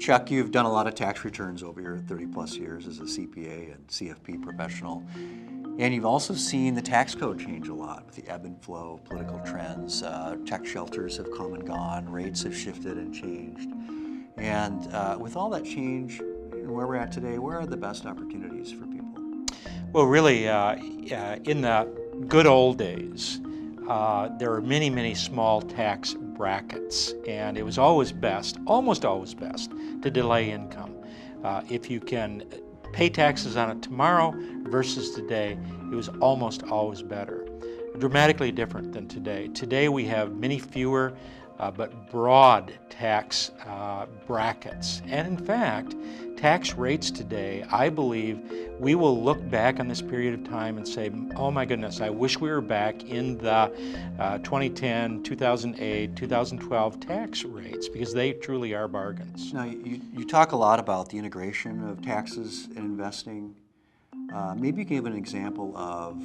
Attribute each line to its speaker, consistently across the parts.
Speaker 1: Chuck, you've done a lot of tax returns over your 30 plus years as a CPA and CFP professional. And you've also seen the tax code change a lot with the ebb and flow of political trends. Tax shelters have come and gone, rates have shifted and changed. And with all that change and where we're at today, where are the best opportunities for people?
Speaker 2: Well, really, in the good old days, there were many, many small tax brackets, and it was always best, almost always best, to delay income. If you can pay taxes on it tomorrow versus today, it was almost always better. Dramatically different than today. Today we have many fewer but broad tax brackets. And in fact, tax rates today, I believe we will look back on this period of time and say, oh my goodness, I wish we were back in the 2010, 2008, 2012 tax rates, because they truly are bargains.
Speaker 1: Now, you talk a lot about the integration of taxes and investing. Maybe you can give an example of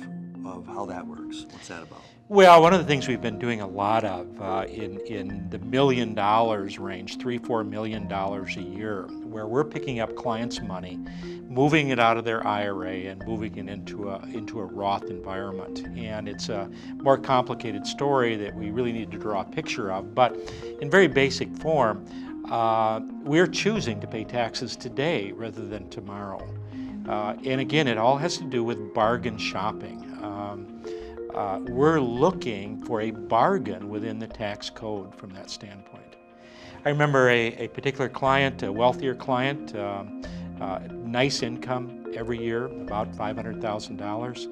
Speaker 1: how that works. What's that about?
Speaker 2: Well, one of the things we've been doing a lot of in the $1 million range, $3-4 million a year, where we're picking up clients' money, moving it out of their IRA and moving it into a Roth environment. And it's a more complicated story that we really need to draw a picture of. But in very basic form, we're choosing to pay taxes today rather than tomorrow. And again, it all has to do with bargain shopping. We're looking for a bargain within the tax code from that standpoint. I remember a particular client, a wealthier client, nice income every year, about $500,000.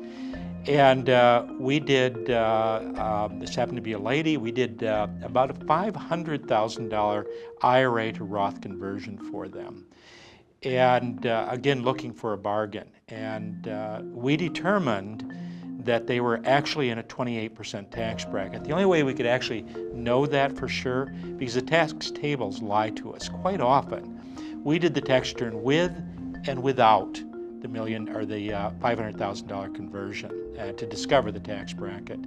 Speaker 2: And we did, this happened to be a lady, we did about a $500,000 IRA to Roth conversion for them. And again, looking for a bargain. And we determined that they were actually in a 28% tax bracket. The only way we could actually know that for sure, because the tax tables lie to us quite often. We did the tax return with and without the $500,000 conversion to discover the tax bracket.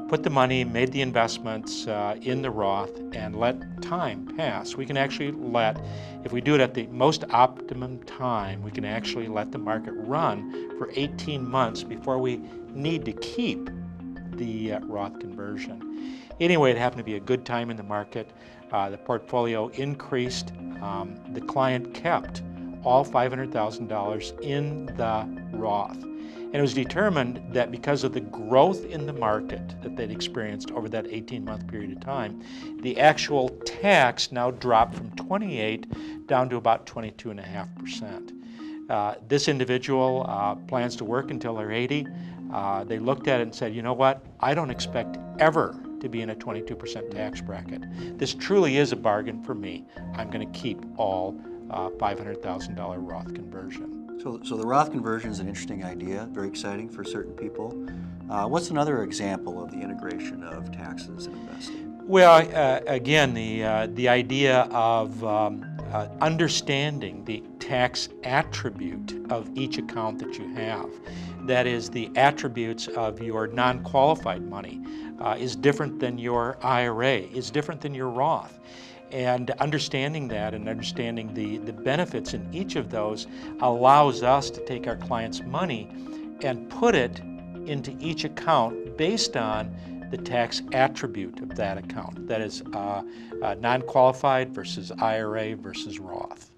Speaker 2: Put the money, made the investments in the Roth, and let time pass. We can actually if we do it at the most optimum time, we can actually let the market run for 18 months before we need to keep the Roth conversion. Anyway, it happened to be a good time in the market. The portfolio increased. The client kept all $500,000 in the Roth. And it was determined that because of the growth in the market that they'd experienced over that 18-month period of time, the actual tax now dropped from 28 down to about 22.5%. This individual plans to work until they're 80. They looked at it and said, you know what, I don't expect ever to be in a 22% tax bracket. This truly is a bargain for me. I'm going to keep all $500,000 Roth conversion.
Speaker 1: So the Roth conversion is an interesting idea, very exciting for certain people. What's another example of the integration of taxes and investing?
Speaker 2: Well, again, the idea of understanding the tax attribute of each account that you have. That is, the attributes of your non-qualified money is different than your IRA, is different than your Roth. And understanding that and understanding the benefits in each of those allows us to take our clients' money and put it into each account based on the tax attribute of that account. That is non-qualified versus IRA versus Roth.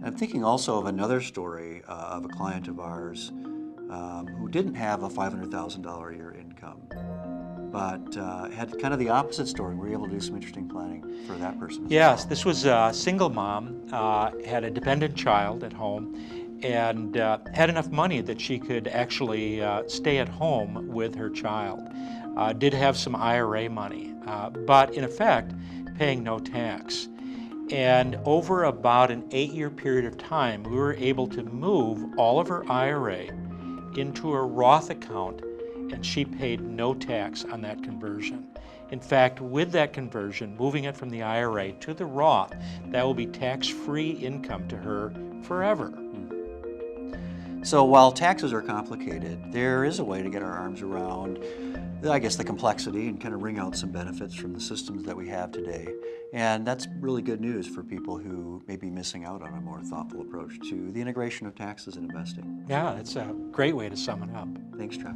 Speaker 1: I'm thinking also of another story of a client of ours who didn't have a $500,000 a year income, but had kind of the opposite story. We were able to do some interesting planning for that person.
Speaker 2: Yes, this was a single mom, had a dependent child at home, and had enough money that she could actually stay at home with her child. Did have some IRA money, but in effect, paying no tax. And over about an 8-year period of time, we were able to move all of her IRA into a Roth account, and she paid no tax on that conversion. In fact, with that conversion, moving it from the IRA to the Roth, that will be tax-free income to her forever.
Speaker 1: So while taxes are complicated, there is a way to get our arms around I guess, the complexity and kind of wring out some benefits from the systems that we have today. And that's really good news for people who may be missing out on a more thoughtful approach to the integration of taxes and investing.
Speaker 2: Yeah, it's a great way to sum it up.
Speaker 1: Thanks, Chuck.